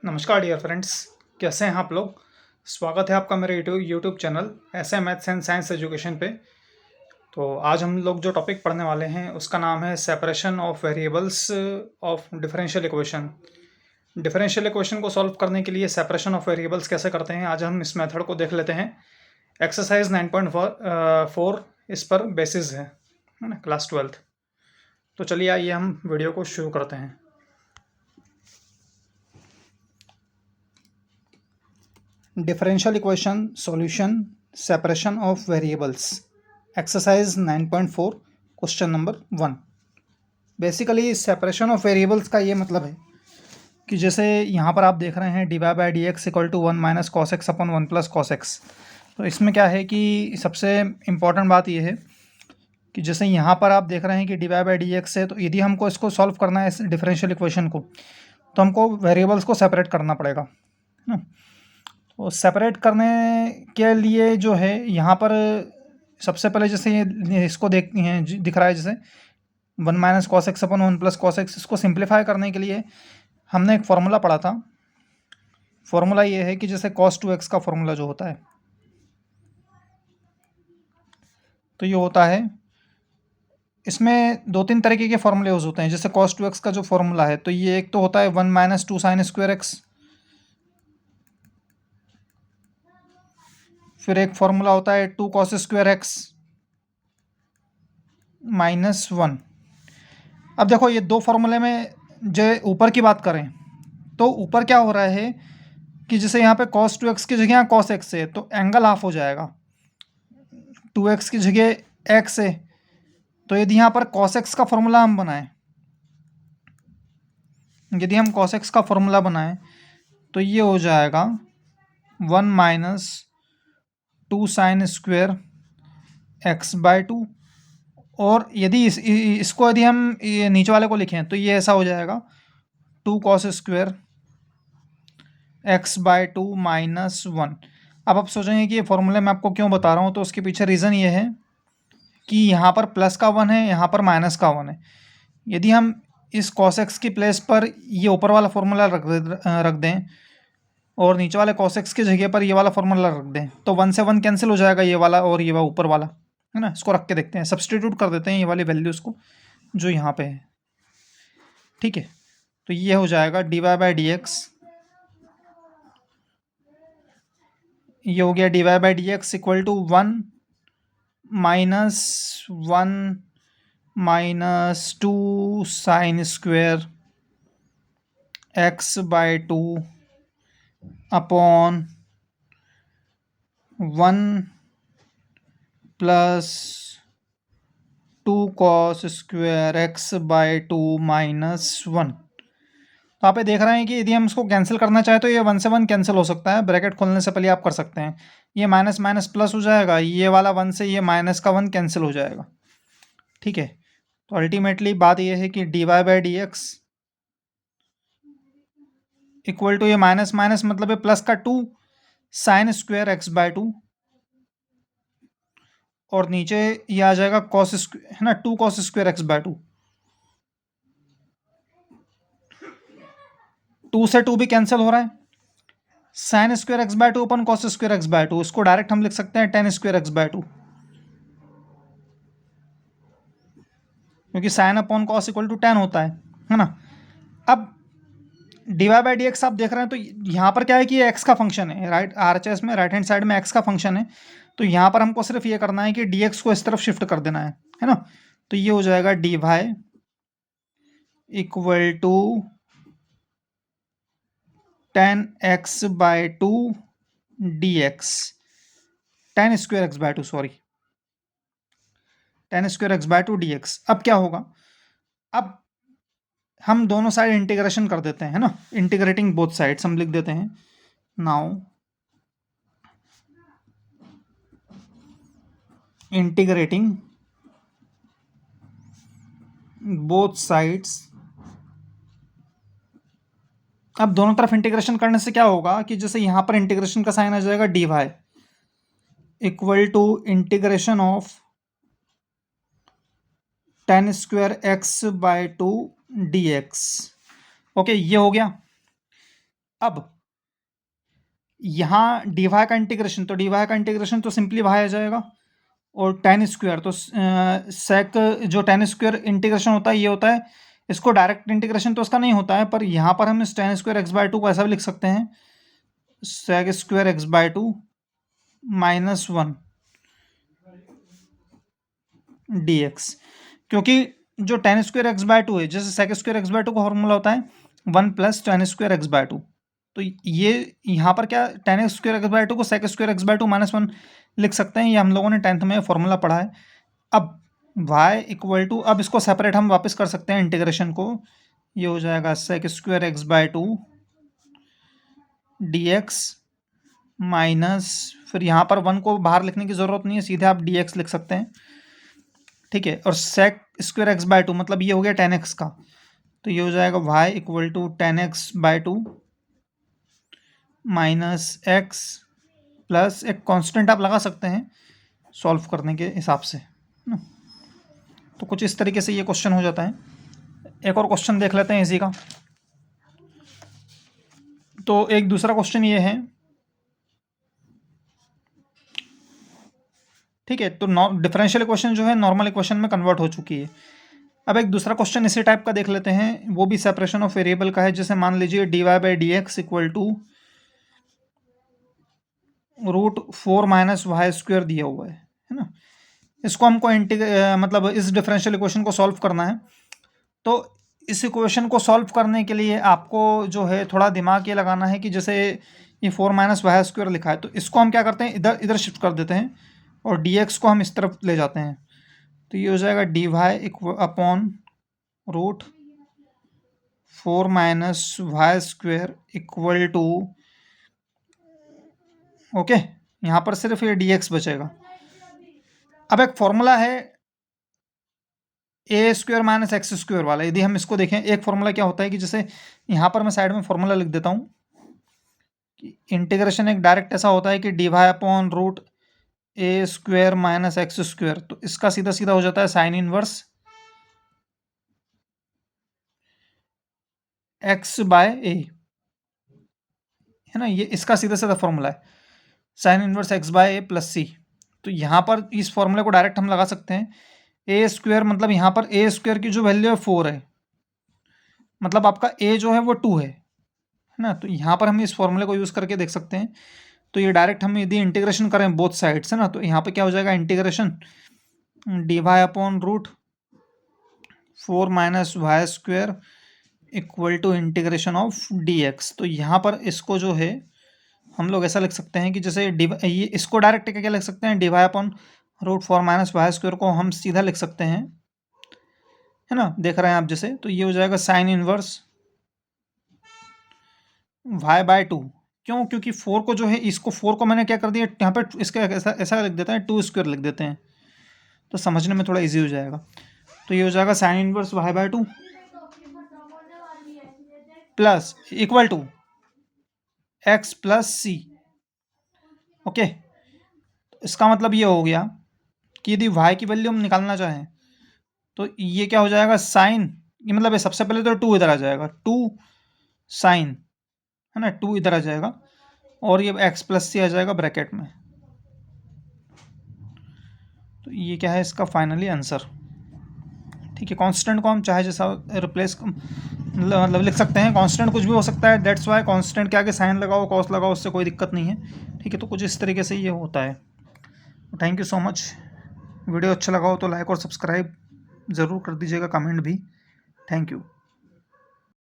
नमस्कार dear friends, कैसे हैं आप लोग। स्वागत है आपका मेरे यूट्यूब चैनल ऐसे मैथ्स एंड साइंस एजुकेशन पे। तो आज हम लोग जो टॉपिक पढ़ने वाले हैं उसका नाम है separation of variables of differential equation. Differential equation को सॉल्व करने के लिए सेपरेशन ऑफ वेरिएबल्स कैसे करते हैं, आज हम इस मेथड को देख लेते हैं। एक्सरसाइज 9.4 इस पर बेसिस है ना, क्लास 12th। तो चलिए आइए हम वीडियो को शुरू करते हैं। Differential equation solution, separation of variables, exercise 9.4 question number 1। Basically separation of variables का ये मतलब है कि जैसे यहाँ पर आप देख रहे हैं D Y by D X equal to 1 minus cos X upon 1 plus cos X. तो इसमें क्या है कि सबसे इम्पॉर्टेंट बात ये है कि जैसे यहाँ पर आप देख रहे हैं कि D Y by D X है, तो यदि हमको इसको सॉल्व करना है इस डिफरेंशियल इक्वेशन को, तो हमको वेरिएबल्स को सेपरेट करना पड़ेगा, है ना। तो सेपरेट करने के लिए जो है यहाँ पर सबसे पहले जैसे ये इसको देखते हैं, दिख रहा है जैसे 1 minus cos X upon 1 plus cos x. इसको सिंप्लीफाई करने के लिए हमने एक फॉर्मूला पढ़ा था। फॉर्मूला ये है कि जैसे cos 2x का फॉर्मूला जो होता है, तो ये होता है, इसमें 2-3 तरीके के फॉर्मूले यूज होते हैं। जैसे cos 2x का जो फॉर्मूला है, तो ये एक तो होता है 1 माइनस 2 साइन स्क्वायर एक्स। फिर एक फॉर्मूला होता है 2 कॉस स्क्वायर एक्स माइनस 1। अब देखो ये दो फॉर्मूले में जो ऊपर की बात करें, तो ऊपर क्या हो रहा है कि जैसे यहाँ पे cos 2x की जगह यहाँ cos x है, तो एंगल हाफ हो जाएगा। 2x की जगह x है, तो यदि यहाँ पर cos x का फॉर्मूला हम बनाएं, यदि हम cos x का फॉर्मूला बनाएं तो ये हो जाएगा 1 minus 2 sine square X by 2। और यदि इसको यदि हम ये नीचे वाले को लिखें तो ये ऐसा हो जाएगा 2 cos square X by 2 minus 1। अब आप सोचेंगे कि ये फॉर्मूले मैं आपको क्यों बता रहा हूँ, तो उसके पीछे रीज़न ये है कि यहाँ पर प्लस का 1 है, यहाँ पर माइनस का 1 है। यदि हम इस cos x की प्लेस पर ये ऊपर वाला फॉर्मूला रख दें और नीचे वाले cos x की जगह पर ये वाला फॉर्मूला रख दें, तो 1 से 1 कैंसिल हो जाएगा, ये वाला और ये वाला ऊपर वाला, है ना। इसको रख के देखते हैं, सब्सटीट्यूट कर देते हैं ये वाली वैल्यूज़ को जो यहाँ पे है, ठीक है। तो ये हो जाएगा D Y by D X, ये हो गया D Y by D X equal to 1 minus 1 minus 2 sine square X by 2 upon 1 plus 2 cos square X by 2 minus 1। तो आप ये देख रहे हैं कि यदि हम इसको कैंसिल करना चाहें तो ये 1 से 1 कैंसिल हो सकता है। ब्रैकेट खोलने से पहले आप कर सकते हैं, ये माइनस माइनस प्लस हो जाएगा, ये वाला 1 से ये माइनस का 1 कैंसिल हो जाएगा, ठीक है। तो अल्टीमेटली बात ये है कि D Y by D X equal to ये माइनस माइनस मतलब है प्लस का 2 साइन स्क्वायर एक्स बाय 2, और नीचे ये आ जाएगा कॉस स्क्वायर, है ना, 2 कॉस स्क्वायर एक्स बाय 2। 2 से 2 भी कैंसिल हो रहा है। Sign square X by 2 upon cos square X by 2, इसको डायरेक्ट हम लिख सकते हैं टेन स्क्वायर एक्स बाय 2, क्योंकि sine upon cos equal to 10 होता है ना। अब D Y by D X आप देख रहे हैं, तो यहाँ पर क्या है कि ये एक्स का फंक्शन है, राइट, आरएचएस में राइट हैंड साइड में एक्स का फंक्शन है। तो यहाँ पर हमको सिर्फ ये करना है कि डी एक्स को इस तरफ शिफ्ट कर देना है ना। तो ये हो जाएगा D Y equal to 10x by 2 D X, 10 square X by 2, sorry 10 square X by 2 D X. अब क्या होगा, अब हम दोनों साइड इंटीग्रेशन कर देते हैं, है ना, इंटीग्रेटिंग बोथ साइड्स हम लिख देते हैं। Now integrating both sides. अब दोनों तरफ इंटीग्रेशन करने से क्या होगा कि जैसे यहाँ पर इंटीग्रेशन का साइन आ जाएगा D Y equal to integration of 10 square X by 2 D X. Okay, ये हो गया। अब यहाँ dy का इंटीग्रेशन, तो dy का इंटीग्रेशन तो सिंपली बाहर आ जाएगा, और tan स्क्वायर तो सेक जो tan स्क्वायर इंटीग्रेशन होता है ये होता है, इसको डायरेक्ट इंटीग्रेशन तो इसका नहीं होता है, पर यहाँ पर हम इस tan स्क्वायर x/2 को ऐसा भी लिख सकते हैं, sec स्क्वायर x/2 -1 dx, क्योंकि जो tan स्क्वायर x/2 है, जैसे sec स्क्वायर x/2 का फॉर्मूला होता है 1 + tan स्क्वायर x/2, तो ये यहाँ पर क्या tan स्क्वायर x/2 को sec स्क्वायर x/2 -1 लिख सकते हैं, ये हम लोगों ने 10th में फॉर्मूला पढ़ा है। अब y = अब इसको सेपरेट हम वापस कर सकते हैं इंटीग्रेशन को, ये हो जाएगा sec square x/2 dx minus, फिर यहाँ पर 1 को बाहर लिखने की ज़रूरत नहीं है, सीधे आप dx लिख सकते हैं, ठीक है। और sec स्क्वायर x/2 मतलब ये हो गया tan x का, तो ये हो जाएगा y = tan x/2 - x plus एक कांस्टेंट आप लगा सकते हैं सॉल्व करने के हिसाब से ना। तो कुछ इस तरीके से ये क्वेश्चन हो जाता है। एक और क्वेश्चन देख लेते हैं इसी का। तो एक दूसरा क्वेश्चन ये है, ठीक है, तो डिफरेंशियल इक्वेशन जो है नॉर्मल इक्वेशन में कन्वर्ट हो चुकी है। अब एक दूसरा क्वेश्चन इसी टाइप का देख लेते हैं, वो भी सेपरेशन ऑफ वेरिएबल का है, जैसे मान लीजिए dy/dx = √4 - y² दिया हुआ है ना। इसको हमको मतलब इस डिफरेंशियल इक्वेशन को सॉल्व करना है। तो इस इक्वेशन को सॉल्व करने के लिए आपको जो है थोड़ा दिमाग ये लगाना है कि जैसे ये 4 - y² लिखा है, तो इसको हम क्या करते हैं, इधर इधर शिफ्ट कर देते हैं और dx को हम इस तरफ ले जाते हैं, तो ये हो जाएगा dy /(4 - y²) ओके, यहाँ पर सिर्फ ये dx बचेगा। अब एक फॉर्मूला है a² - x² वाला, यदि हम इसको देखें, एक फॉर्मूला क्या होता है कि जैसे यहाँ पर मैं साइड में फॉर्मूला लिख देता हूँ कि इंटीग्रेशन एक डायरेक्ट ऐसा होता है कि dy /√a² - x², तो इसका सीधा सीधा हो जाता है साइन इनवर्स x/a, है ना, ये इसका सीधा सीधा फॉर्मूला है साइन इनवर्स x/a + c। तो यहाँ पर इस फॉर्मूले को डायरेक्ट हम लगा सकते हैं, a² मतलब यहाँ पर a² की जो वैल्यू है 4 है, मतलब आपका a जो है वो 2 है ना। तो यहाँ पर हम इस फॉर्मूले को यूज़ करके देख सकते हैं। तो ये डायरेक्ट हम यदि इंटीग्रेशन करें बोथ साइड्स है ना, तो यहाँ पे क्या हो जाएगा, integration dy /(4 - y² = integration of dx। तो यहाँ पर इसको जो है हम लोग ऐसा लिख सकते हैं कि जैसे ये इसको डायरेक्ट क्या लिख सकते हैं, dy /(4 - y² को हम सीधा लिख सकते हैं, है ना, देख रहे हैं आप जैसे, तो ये हो जाएगा साइन इनवर्स y/2। क्यों, क्योंकि 4 को जो है, इसको 4 को मैंने क्या कर दिया, यहाँ पे इसका ऐसा ऐसा लिख देते हैं, 2² लिख देते हैं, तो समझने में थोड़ा इजी हो जाएगा। तो ये हो जाएगा sine inverse y/2 plus equal to x + c। Okay, इसका मतलब ये हो गया कि यदि y की वैल्यू हम निकालना चाहें तो ये क्या हो जाएगा, साइन, ये मतलब ये सबसे पहले तो 2 इधर आ जाएगा, 2 साइन, है ना, 2 इधर आ जाएगा, और ये x + c आ जाएगा ब्रैकेट में। तो ये क्या है इसका फाइनली आंसर, ठीक है। कांस्टेंट को हम चाहे जैसा रिप्लेस मतलब लिख सकते हैं, कांस्टेंट कुछ भी हो सकता है, दैट्स वाई कांस्टेंट के आगे साइन लगाओ, कॉस लगाओ, उससे कोई दिक्कत नहीं है, ठीक है। तो कुछ इस तरीके से ये होता है। Thank you so much. Video अच्छा लगा हो तो लाइक और सब्सक्राइब ज़रूर कर दीजिएगा, कमेंट भी। Thank you.